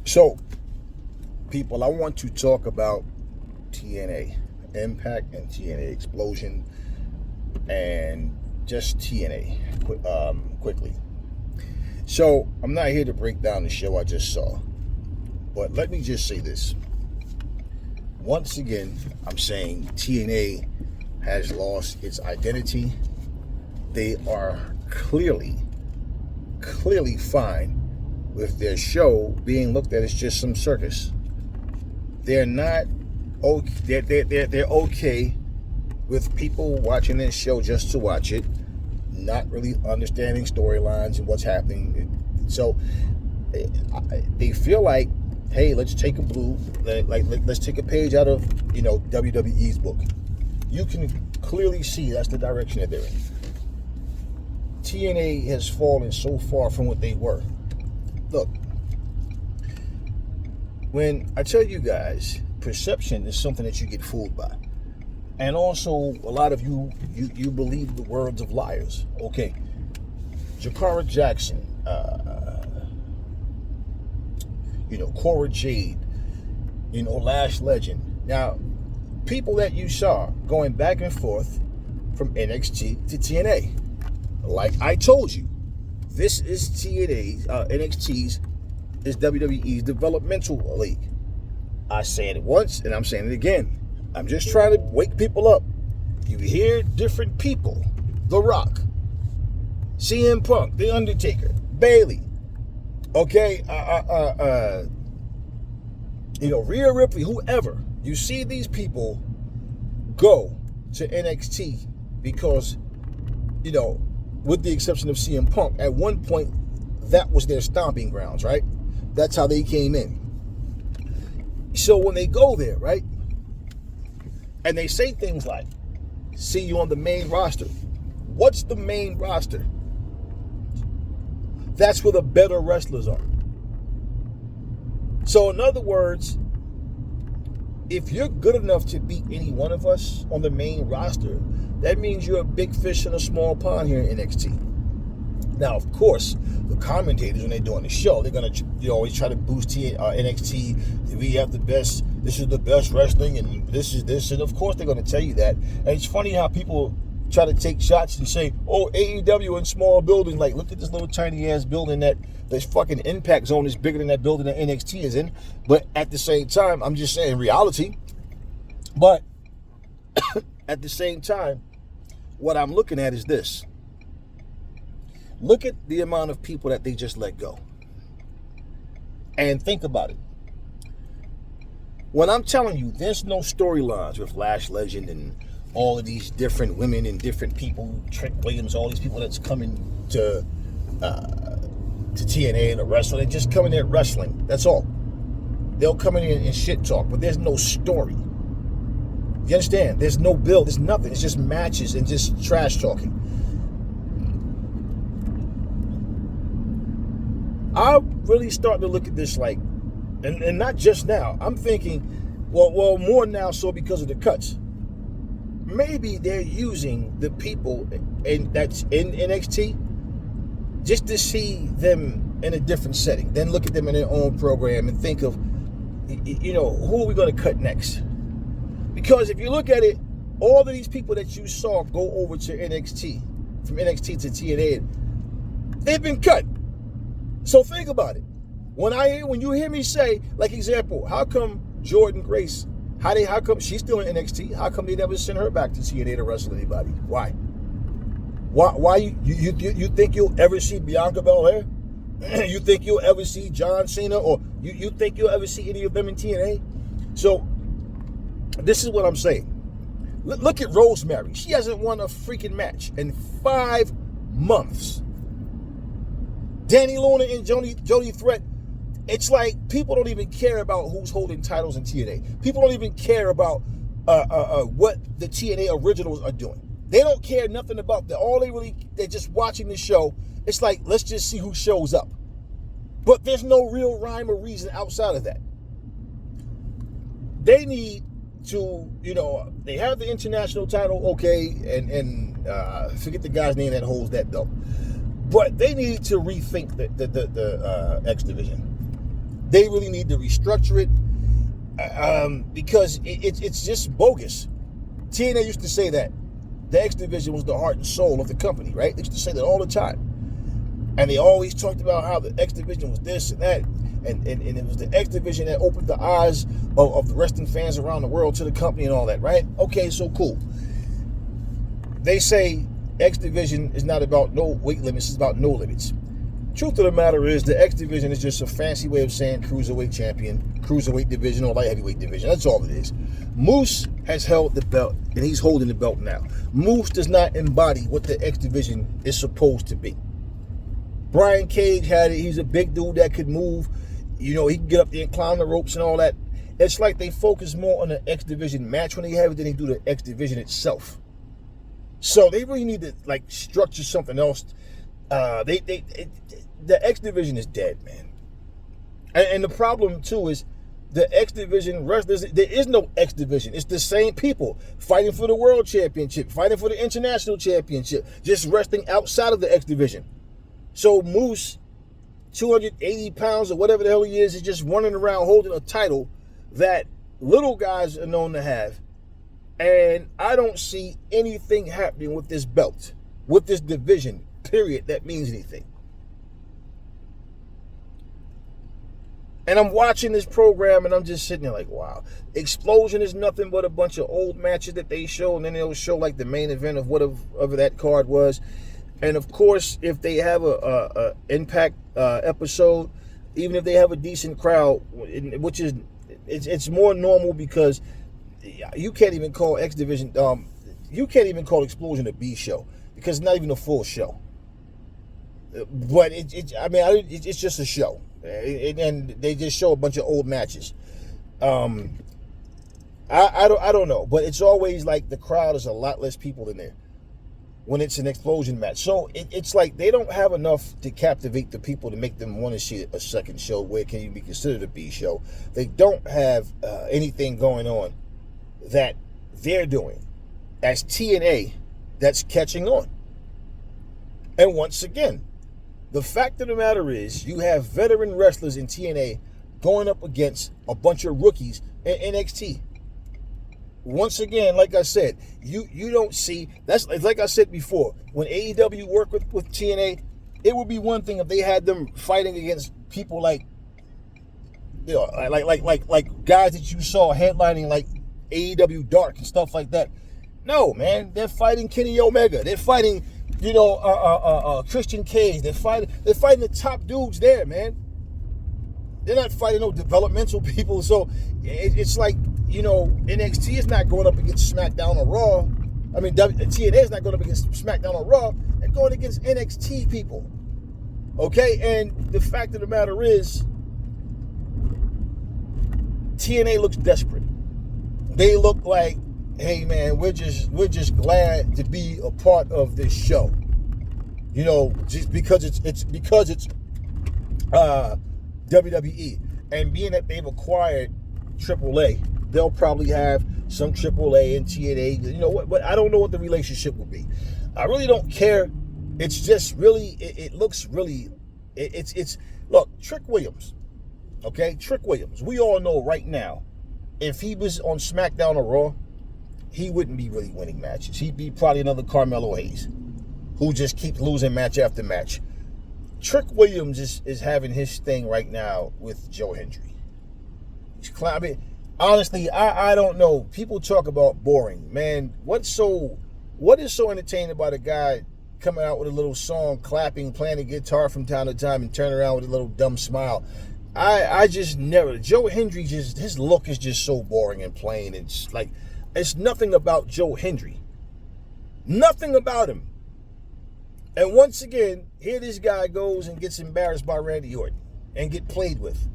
So, people, I want to talk about TNA Impact and TNA Explosion and just TNA quickly. So, I'm not here to break down the show I just saw, but let me just say this. Once again, I'm saying TNA has lost its identity. They are clearly fine with their show being looked at as just some circus. They're not okay. They're okay with people watching this show just to watch it, not really understanding storylines and what's happening. So they feel like, hey, let's take let's take a page out of WWE's book. You can clearly see that's the direction that they're in. TNA has fallen so far from what they were. Look, when I tell you guys, perception is something that you get fooled by. And also, a lot of you believe the words of liars. Okay, Jakara Jackson, Cora Jade, Lash Legend. Now, people that you saw going back and forth from NXT to TNA. Like I told you, this is NXT's is WWE's developmental league. I said it once and I'm saying it again. I'm just trying to wake people up. You hear different people. The Rock, CM Punk, The Undertaker, Bayley, okay, Rhea Ripley, whoever. You see these people go to NXT because, with the exception of CM Punk, at one point, that was their stomping grounds, right? That's how they came in. So when they go there, right, and they say things like, see you on the main roster. What's the main roster? That's where the better wrestlers are. So in other words, if you're good enough to beat any one of us on the main roster, that means you're a big fish in a small pond here in NXT. Now, of course, the commentators, when they're doing the show, they're going to always try to boost NXT. We have the best, this is the best wrestling, and this is this. And of course, they're going to tell you that. And it's funny how people try to take shots and say, oh, AEW in small buildings. Like, look at this little tiny-ass building that this fucking Impact Zone is bigger than that building that NXT is in. But at the same time, I'm just saying reality. But at the same time, what I'm looking at is this. Look at the amount of people that they just let go. And think about it. When I'm telling you, there's no storylines with Lash Legend and all of these different women and different people, Trick Williams, all these people that's coming to TNA and the wrestling. They're just coming there wrestling. That's all. They'll come in and shit talk, but there's no story. You understand? There's no build. There's nothing. It's just matches and just trash talking. I'm really starting to look at this like, and not just now. I'm thinking, well, more now so because of the cuts. Maybe they're using the people that's in NXT just to see them in a different setting. Then look at them in their own program and think of, who are we going to cut next? Because if you look at it, all of these people that you saw go over to NXT, from NXT to TNA, they've been cut. So think about it. When you hear me say, like example, how come Jordan Grace, how come she's still in NXT? How come they never sent her back to TNA to wrestle anybody? Why? Why you think you'll ever see Bianca Belair? You think you'll ever see John Cena? Or you think you'll ever see any of them in TNA? So this is what I'm saying. Look at Rosemary. She hasn't won a freaking match in 5 months. Danny Luna and Jody Threat. It's like people don't even care about who's holding titles in TNA. People don't even care about what the TNA originals are doing. They don't care nothing about that. They're just watching the show. It's like, let's just see who shows up. But there's no real rhyme or reason outside of that. They need to, they have the international title, okay, and forget the guy's name that holds that belt. But they need to rethink the X Division. They really need to restructure it because it's just bogus. TNA used to say that the X Division was the heart and soul of the company, right? They used to say that all the time. And they always talked about how the X Division was this and that. And it was the X Division that opened the eyes of the wrestling fans around the world to the company and all that, right? Okay, so cool. They say X Division is not about no weight limits, it's about no limits. Truth of the matter is the X Division is just a fancy way of saying cruiserweight champion, cruiserweight division, or light heavyweight division. That's all it is. Moose has held the belt, and he's holding the belt now. Moose does not embody what the X Division is supposed to be. Brian Cage had it. He's a big dude that could move. You know, he can get up there and climb the ropes and all that. It's like they focus more on the X Division match when they have it than they do the X Division itself. So they really need to like structure something else. The X Division is dead, man. And the problem too is the X Division wrestlers. There is no X Division. It's the same people fighting for the World Championship, fighting for the International Championship, just wrestling outside of the X Division. So Moose, 280 pounds or whatever the hell he is just running around holding a title that little guys are known to have. And I don't see anything happening with this belt, with this division, period, that means anything. And I'm watching this program and I'm just sitting there like, wow. Explosion is nothing but a bunch of old matches that they show, and then they'll show like the main event of whatever that card was. And of course, if they have a Impact episode, even if they have a decent crowd, which is it's more normal because you can't even call X Division, you can't even call Explosion a B show because it's not even a full show. But it's just a show, and they just show a bunch of old matches. I don't know, but it's always like the crowd is a lot less people in there when it's an Explosion match. So it's like they don't have enough to captivate the people to make them want to see a second show where it can even be considered a B show. They don't have anything going on that they're doing as TNA that's catching on. And once again, the fact of the matter is you have veteran wrestlers in TNA going up against a bunch of rookies in NXT. Once again, like I said, you don't see, that's like I said before, when AEW worked with TNA, it would be one thing if they had them fighting against people like, you know, like guys that you saw headlining like AEW Dark and stuff like that. No, man, they're fighting Kenny Omega. They're fighting, you know, Christian Cage. They're fighting the top dudes there, man. They're not fighting no developmental people. So it's like, you know, NXT is not going up against SmackDown or Raw. I mean, TNA is not going up against SmackDown or Raw. They're going against NXT people. Okay? And the fact of the matter is, TNA looks desperate. They look like, hey man, we're just glad to be a part of this show. You know, just because it's WWE, and being that they've acquired AAA, they'll probably have some AAA and TNA. You know what? But I don't know what the relationship will be. I really don't care. It's just really, it looks really, it's look, Trick Williams. Okay, Trick Williams. We all know right now, if he was on SmackDown or Raw, he wouldn't be really winning matches. He'd be probably another Carmelo Hayes, who just keeps losing match after match. Trick Williams is having his thing right now with Joe Hendry. I mean, honestly, I don't know. People talk about boring. Man, what is so entertaining about a guy coming out with a little song, clapping, playing the guitar from time to time, and turn around with a little dumb smile? I just never. Joe Hendry, his look is just so boring and plain. It's like, it's nothing about Joe Hendry. Nothing about him. And once again, here this guy goes and gets embarrassed by Randy Orton and get played with.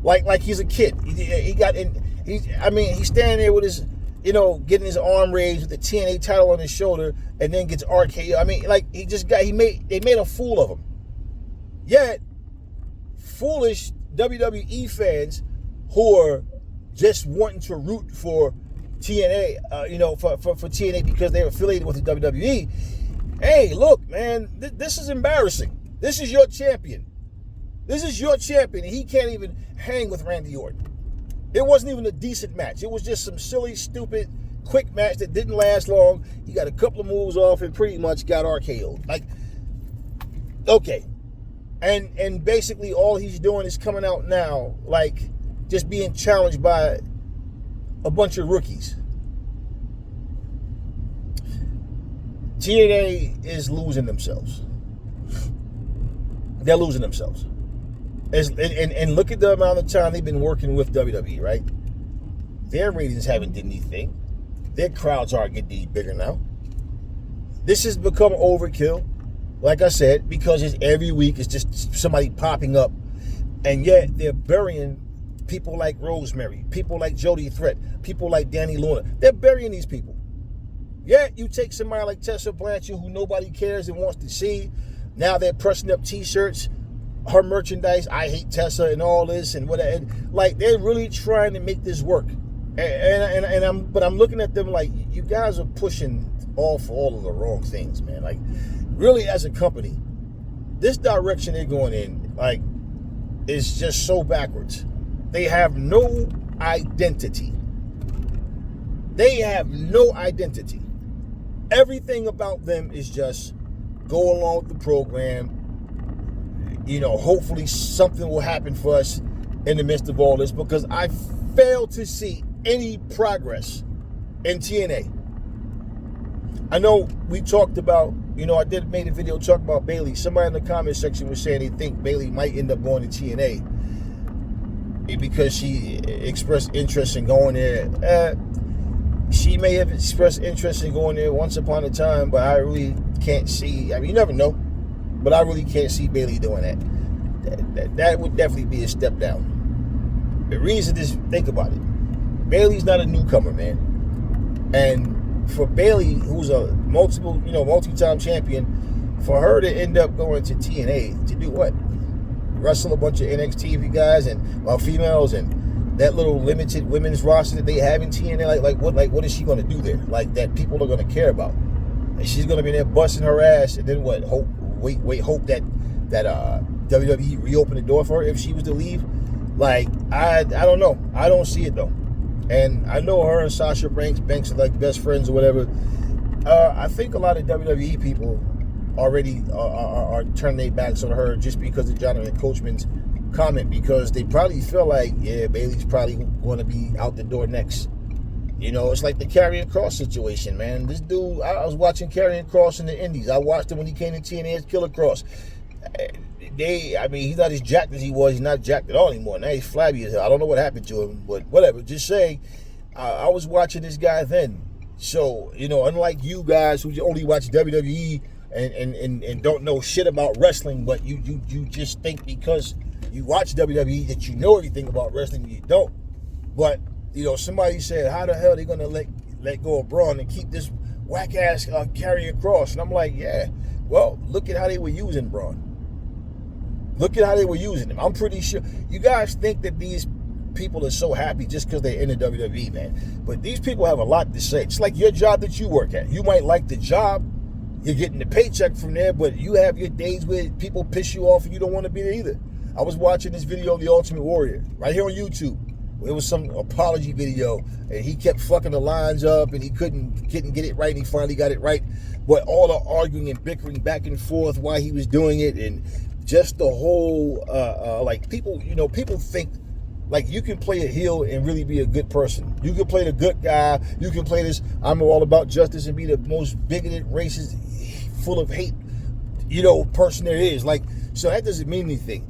Like he's a kid. He's standing there with his, you know, getting his arm raised with the TNA title on his shoulder, and then gets RKO. I mean, like they made a fool of him. Yet, foolish WWE fans who are just wanting to root for TNA, for TNA because they're affiliated with the WWE. Hey, look, man, this is embarrassing. This is your champion. This is your champion, and he can't even hang with Randy Orton. It wasn't even a decent match. It was just some silly, stupid, quick match that didn't last long. He got a couple of moves off and pretty much got RKO'd. Like, okay. And basically all he's doing is coming out now, like, just being challenged by a bunch of rookies. TNA is losing themselves. They're losing themselves. And look at the amount of time they've been working with WWE, right? Their ratings haven't did anything. Their crowds aren't getting any bigger now. This has become overkill, like I said, because it's every week it's just somebody popping up. And yet they're burying people like Rosemary, people like Jody Threat, people like Danny Luna. They're burying these people. Yet you take somebody like Tessa Blanchard, who nobody cares and wants to see. Now they're pressing up T-shirts, her merchandise, I hate Tessa and all this and whatever. And like, they're really trying to make this work. But I'm looking at them like, you guys are pushing all for all of the wrong things, man. Like, really, as a company, this direction they're going in, like, is just so backwards. They have no identity. They have no identity. Everything about them is just go along with the program. You know, hopefully something will happen for us in the midst of all this, because I fail to see any progress in TNA. I know we talked about, you know, I made a video talking about Bayley. Somebody in the comment section was saying they think Bayley might end up going to TNA because she expressed interest in going there. She may have expressed interest in going there once upon a time, but I really can't see. I mean, you never know, but I really can't see Bayley doing that. That would definitely be a step down. The reason is, think about it. Bayley's not a newcomer, man. And for Bayley, who's a multi-time champion, for her to end up going to TNA to do what? Wrestle a bunch of NXT guys and females and that little limited women's roster that they have in TNA. What is she going to do there? Like, that people are going to care about. And she's going to be there busting her ass, and then what? Hope that WWE reopen the door for her if she was to leave. Like, I don't know. I don't see it though. And I know her and Sasha Banks are like best friends or whatever. I think a lot of WWE people already are turning their backs on her just because of Jonathan Coachman's comment, because they probably feel like, yeah, Bayley's probably going to be out the door next. You know, it's like the Karrion Kross situation, man. This dude, I was watching Karrion Kross in the Indies. I watched him when he came to TNA as Killer Kross. He's not as jacked as he was. He's not jacked at all anymore. Now he's flabby as hell. I don't know what happened to him, but whatever. Just saying, I was watching this guy then. So, you know, unlike you guys who only watch WWE and don't know shit about wrestling, but you just think because you watch WWE that you know everything about wrestling. You don't. But, you know, somebody said, how the hell are they going to let go of Braun and keep this whack-ass Karrion Kross? And I'm like, yeah, well, look at how they were using Braun. Look at how they were using him. I'm pretty sure. You guys think that these people are so happy just because they're in the WWE, man. But these people have a lot to say. It's like your job that you work at. You might like the job. You're getting the paycheck from there, but you have your days where people piss you off and you don't want to be there either. I was watching this video of The Ultimate Warrior right here on YouTube. It was some apology video, and he kept fucking the lines up, and he couldn't get it right, and he finally got it right. But all the arguing and bickering back and forth while he was doing it, and just the whole, like, people think, like, you can play a heel and really be a good person. You can play the good guy. You can play this, I'm all about justice, and be the most bigoted, racist, full of hate, person there is. Like, so that doesn't mean anything.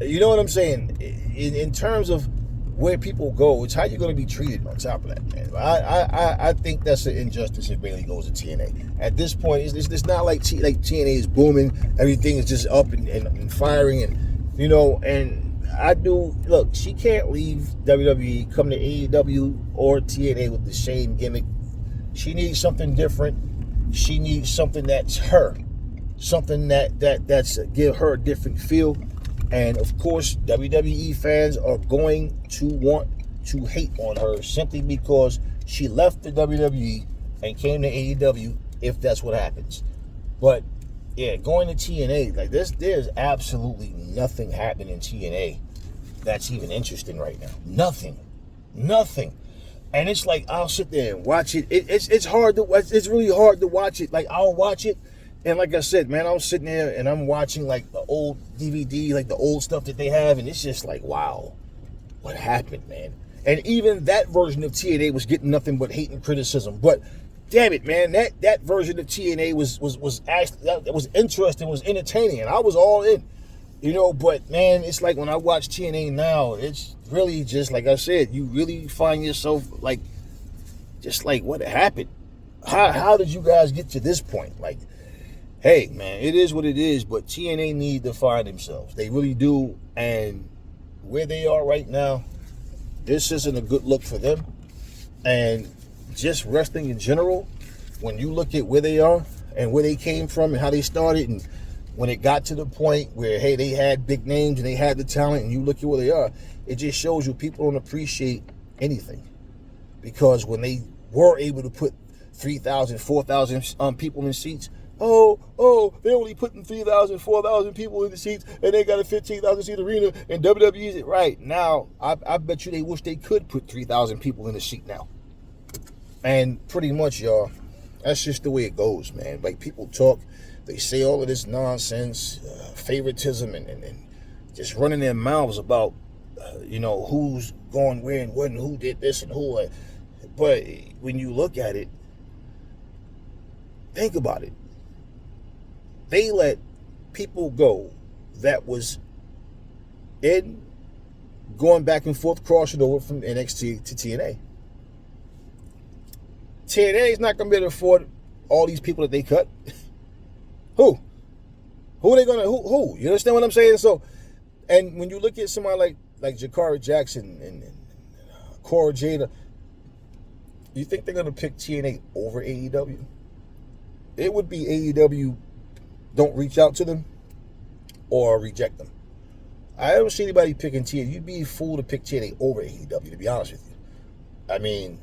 You know what I'm saying? In terms of where people go, it's how you're going to be treated on top of that, man. I think that's an injustice if Bayley goes to TNA. At this point, it's not like TNA is booming. Everything is just up and firing. And, and I do, look, she can't leave WWE, come to AEW or TNA with the same gimmick. She needs something different. She needs something that's her. Something that's give her a different feel. And of course, WWE fans are going to want to hate on her simply because she left the WWE and came to AEW, if that's what happens. But yeah, going to TNA, like there's absolutely nothing happening in TNA that's even interesting right now. Nothing. And it's like I'll sit there and watch it. It's really hard to watch it. Like I'll watch it, and like I said, man, I'm sitting there and I'm watching like the old DVD, like the old stuff that they have, and it's just like, wow, what happened, man? And even that version of TNA was getting nothing but hate and criticism. But damn it, man, that version of TNA was actually that was interesting, was entertaining, and I was all in. But man, it's like when I watch TNA now, it's really just like I said, you really find yourself like, just like, what happened? How did you guys get to this point? Like, hey, man, it is what it is, but TNA need to find themselves. They really do, and where they are right now, this isn't a good look for them. And just wrestling in general, when you look at where they are and where they came from and how they started, and when it got to the point where, hey, they had big names and they had the talent, and you look at where they are, it just shows you people don't appreciate anything. Because when they were able to put 3,000, 4,000 people in seats, they're only putting 3,000, 4,000 people in the seats, and they got a 15,000 seat arena, and WWE's it right now. I bet you they wish they could put 3,000 people in the seat now. And pretty much, y'all, that's just the way it goes, man. Like, people talk, they say all of this nonsense, favoritism, and just running their mouths about, who's going where and what, and who did this and who. But when you look at it, think about it. They let people go that was going back and forth, crossing over from NXT to TNA. TNA is not going to be able to afford all these people that they cut. Who? Who are they going to, who? You understand what I'm saying? So, and when you look at somebody like Jakara Jackson and Cora Jada, you think they're going to pick TNA over AEW? It would be AEW don't reach out to them or reject them. I don't see anybody picking TNA. You'd be a fool to pick TNA over AEW, to be honest with you. I mean,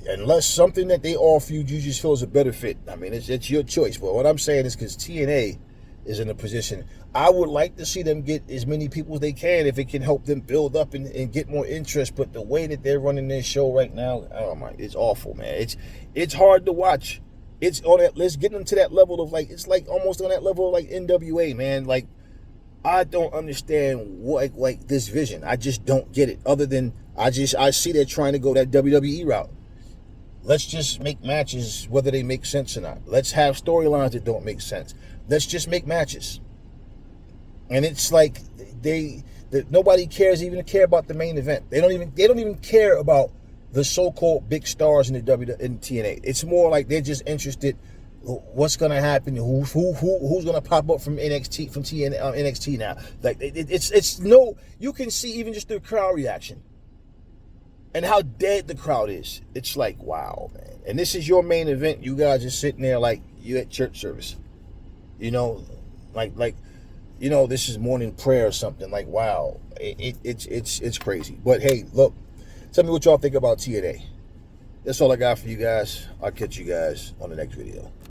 unless something that they offer you just feel is a better fit. I mean, it's your choice. But what I'm saying is, because TNA is in a position, I would like to see them get as many people as they can if it can help them build up and get more interest. But the way that they're running their show right now, oh my, it's awful, man. It's hard to watch. It's on that. Let's get them to that level of it's like almost on that level of like NWA, man. Like, I don't understand what this vision. I just don't get it. Other than I see they're trying to go that WWE route. Let's just make matches whether they make sense or not. Let's have storylines that don't make sense. Let's just make matches. And it's like nobody cares even care about the main event. They don't even care about the so-called big stars in the TNA. It's more like they're just interested what's going to happen, who's going to pop up from NXT, from NXT now. Like, it's no, you can see even just the crowd reaction and how dead the crowd is. It's like, wow, man. And this is your main event. You guys are sitting there like you at church service. This is morning prayer or something. Like, wow, it's crazy. But hey, look, tell me what y'all think about TNA. That's all I got for you guys. I'll catch you guys on the next video.